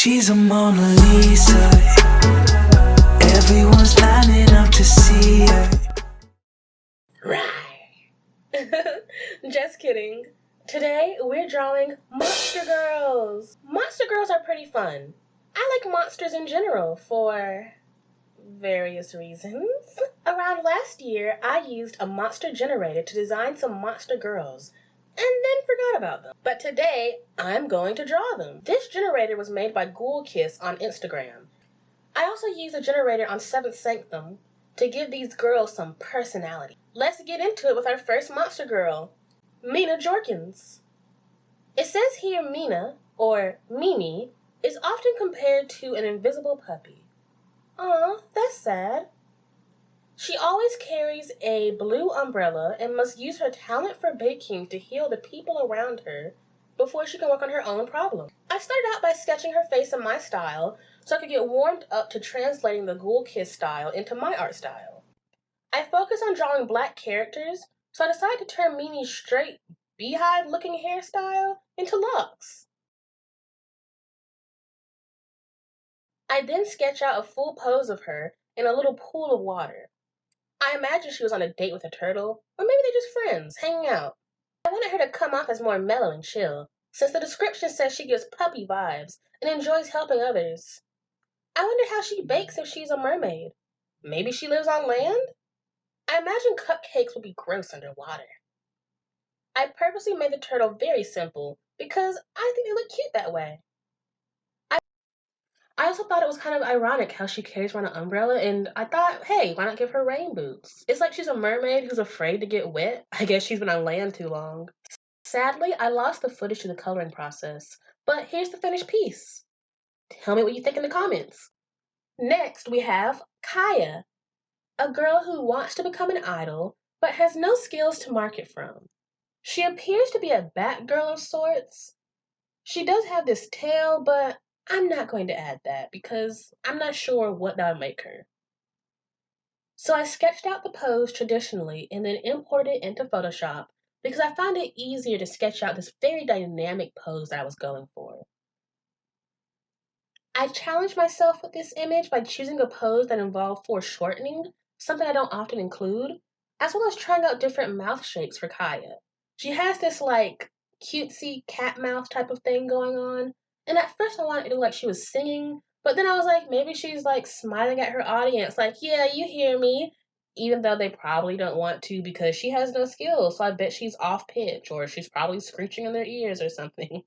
She's a Mona Lisa. Everyone's lining up to see her. Right. Just kidding. Today we're drawing monster girls. Monster girls are pretty fun. I like monsters in general for various reasons. Around last year, I used a monster generator to design some monster girls and then forgot about them. But today, I'm going to draw them. This generator was made by Ghoul Kiss on Instagram. I also used a generator on 7th Sanctum to give these girls some personality. Let's get into it with our first monster girl, Mina Jorkins. It says here Mina, or Mimi, is often compared to an invisible puppy. Aw, that's sad. She always carries a blue umbrella and must use her talent for baking to heal the people around her before she can work on her own problem. I started out by sketching her face in my style so I could get warmed up to translating the Ghoul Kiss style into my art style. I focused on drawing black characters, so I decided to turn Mimi's straight beehive-looking hairstyle into locks. I then sketch out a full pose of her in a little pool of water. I imagine she was on a date with a turtle, or maybe they're just friends, hanging out. I wanted her to come off as more mellow and chill, since the description says she gives puppy vibes and enjoys helping others. I wonder how she bakes if she's a mermaid. Maybe she lives on land? I imagine cupcakes would be gross underwater. I purposely made the turtle very simple because I think they look cute that way. I also thought it was kind of ironic how she carries around an umbrella, and I thought, hey, why not give her rain boots? It's like she's a mermaid who's afraid to get wet. I guess she's been on land too long. Sadly, I lost the footage to the coloring process, but here's the finished piece. Tell me what you think in the comments. Next, we have Kaya, a girl who wants to become an idol, but has no skills to market from. She appears to be a Batgirl of sorts. She does have this tail, but I'm not going to add that because I'm not sure what that would make her. So I sketched out the pose traditionally and then imported it into Photoshop because I found it easier to sketch out this very dynamic pose that I was going for. I challenged myself with this image by choosing a pose that involved foreshortening, something I don't often include, as well as trying out different mouth shapes for Kaya. She has this like cutesy cat mouth type of thing going on, and at first I wanted it to look like she was singing, but then I was like, maybe she's like smiling at her audience, like, yeah, you hear me, even though they probably don't want to because she has no skills, so I bet she's off pitch, or she's probably screeching in their ears or something.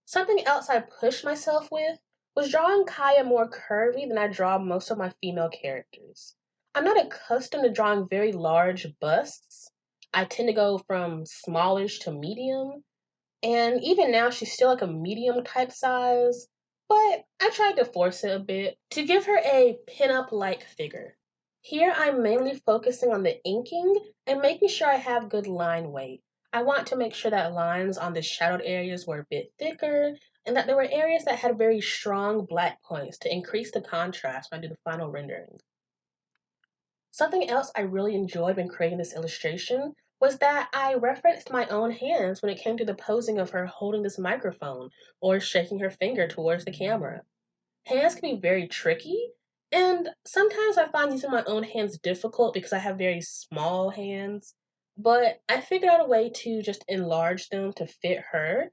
Something else I pushed myself with was drawing Kaya more curvy than I draw most of my female characters. I'm not accustomed to drawing very large busts. I tend to go from smallish to medium, and even now she's still like a medium type size, but I tried to force it a bit to give her a pin-up like figure. Here I'm mainly focusing on the inking and making sure I have good line weight. I want to make sure that lines on the shadowed areas were a bit thicker and that there were areas that had very strong black points to increase the contrast when I do the final rendering. Something else I really enjoyed when creating this illustration was that I referenced my own hands when it came to the posing of her holding this microphone or shaking her finger towards the camera. Hands can be very tricky, and sometimes I find using my own hands difficult because I have very small hands. But I figured out a way to just enlarge them to fit her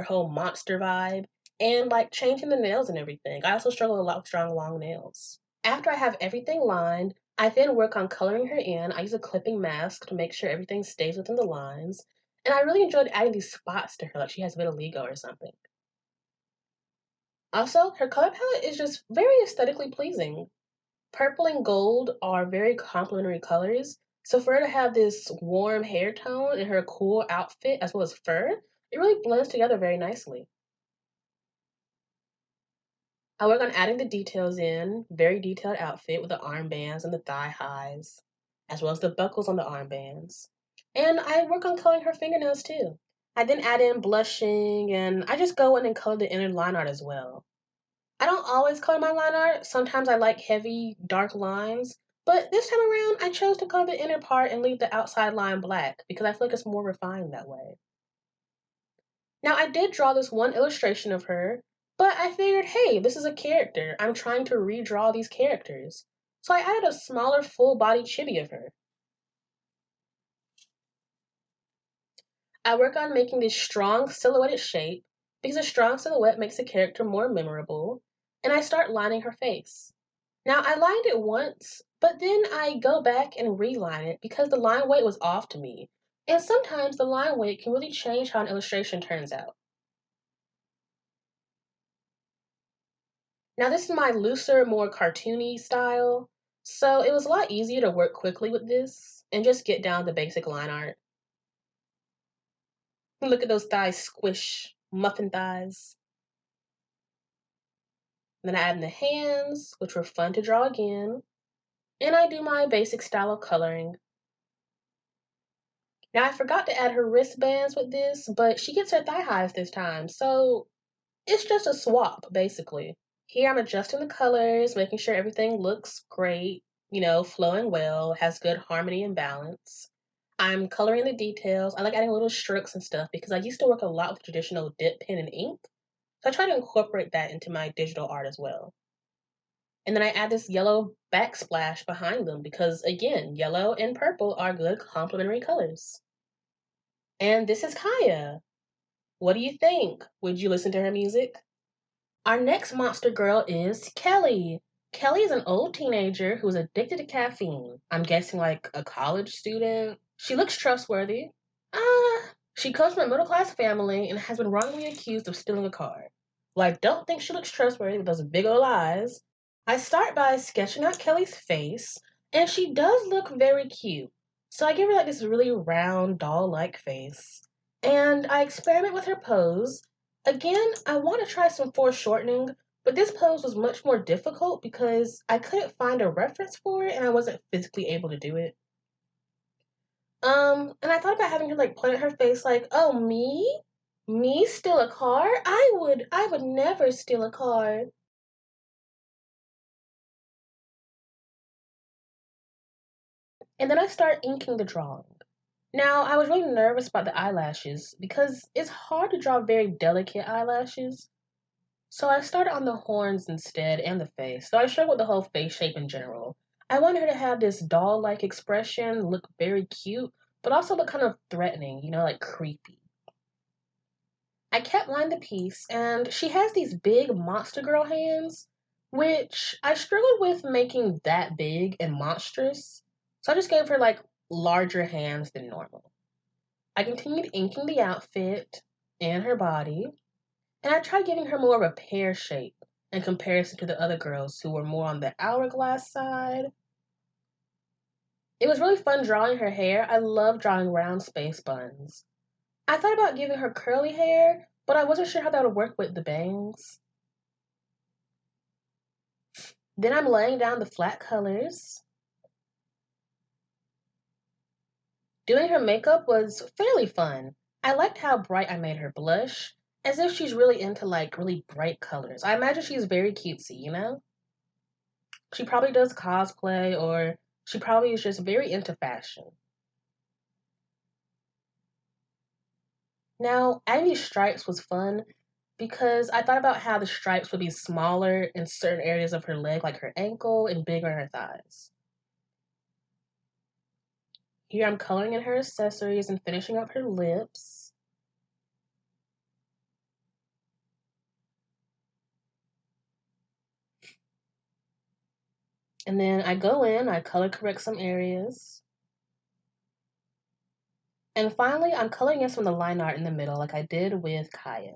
whole monster vibe, and like changing the nails and everything. I also struggle a lot with strong long nails. After I have everything lined, I then work on coloring her in. I use a clipping mask to make sure everything stays within the lines. And I really enjoyed adding these spots to her, like she has vitiligo or something. Also, her color palette is just very aesthetically pleasing. Purple and gold are very complementary colors, so for her to have this warm hair tone in her cool outfit as well as fur, it really blends together very nicely. I work on adding the details in, very detailed outfit with the armbands and the thigh highs, as well as the buckles on the armbands. And I work on coloring her fingernails too. I then add in blushing, and I just go in and color the inner line art as well. I don't always color my line art. Sometimes I like heavy, dark lines. But this time around, I chose to color the inner part and leave the outside line black because I feel like it's more refined that way. Now, I did draw this one illustration of her, but I figured, hey, this is a character. I'm trying to redraw these characters. So I added a smaller full body chibi of her. I work on making this strong silhouetted shape because a strong silhouette makes a character more memorable, and I start lining her face. Now, I lined it once, but then I go back and reline it because the line weight was off to me, and sometimes the line weight can really change how an illustration turns out. Now, this is my looser, more cartoony style, so it was a lot easier to work quickly with this and just get down to basic line art. Look at those thighs squish, muffin thighs. Then I add in the hands, which were fun to draw again, and I do my basic style of coloring. Now, I forgot to add her wristbands with this, but she gets her thigh highs this time, so it's just a swap, basically. Here I'm adjusting the colors, making sure everything looks great, flowing well, has good harmony and balance. I'm coloring the details. I like adding little strokes and stuff because I used to work a lot with traditional dip pen and ink. So I try to incorporate that into my digital art as well. And then I add this yellow backsplash behind them because, again, yellow and purple are good complementary colors. And this is Kaya. What do you think? Would you listen to her music? Our next monster girl is Kelly. Kelly is an old teenager who is addicted to caffeine. I'm guessing like a college student. She looks trustworthy. She comes from a middle class family and has been wrongly accused of stealing a car. Well, I don't think she looks trustworthy with those big old eyes. I start by sketching out Kelly's face, and she does look very cute. So I give her like this really round, doll like face. And I experiment with her pose. Again, I want to try some foreshortening, but this pose was much more difficult because I couldn't find a reference for it and I wasn't physically able to do it. And I thought about having her like point at her face like, oh, me? Me steal a car? I would never steal a car. And then I start inking the drawing. Now, I was really nervous about the eyelashes because it's hard to draw very delicate eyelashes. So I started on the horns instead and the face. So I struggled with the whole face shape in general. I wanted her to have this doll-like expression, look very cute, but also look kind of threatening, like creepy. I kept lining the piece, and she has these big monster girl hands, which I struggled with making that big and monstrous. So I just gave her like larger hands than normal. I continued inking the outfit and her body, and I tried giving her more of a pear shape in comparison to the other girls who were more on the hourglass side. It was really fun drawing her hair. I love drawing round space buns. I thought about giving her curly hair, but I wasn't sure how that would work with the bangs. Then I'm laying down the flat colors. Doing her makeup was fairly fun. I liked how bright I made her blush, as if she's really into like really bright colors. I imagine she's very cutesy. She probably does cosplay or she probably is just very into fashion. Now, adding these stripes was fun because I thought about how the stripes would be smaller in certain areas of her leg, like her ankle, and bigger in her thighs. Here I'm coloring in her accessories and finishing up her lips. And then I go in, I color correct some areas. And finally, I'm coloring in some of the line art in the middle like I did with Kaya.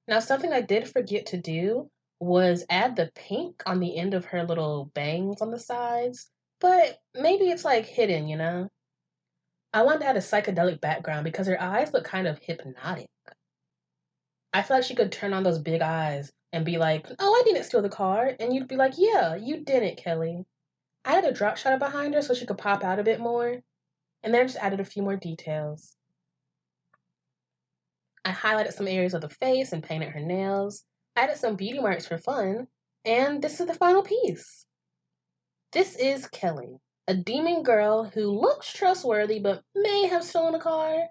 Now, something I did forget to do was add the pink on the end of her little bangs on the sides, but maybe it's like hidden. I wanted to add a psychedelic background because her eyes look kind of hypnotic. I feel like she could turn on those big eyes and be like, oh, I didn't steal the car. And you'd be like, yeah, you didn't, Kelly. I added a drop shadow behind her so she could pop out a bit more. And then I just added a few more details. I highlighted some areas of the face and painted her nails. I added some beauty marks for fun. And this is the final piece. This is Kelly, A demon girl who looks trustworthy but may have stolen a car.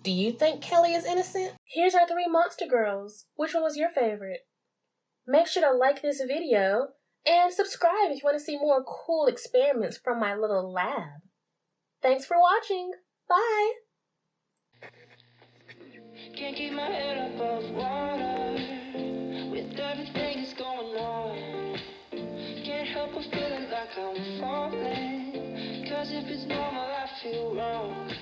Do you think Kelly is innocent? Here's our 3 monster girls. Which one was your favorite? Make sure to like this video and subscribe if you want to see more cool experiments from my little lab. Thanks for watching. Bye. Can't keep my head above water with everything that's going on. Can't help but feeling like I'm falling, 'cause if it's normal I feel wrong.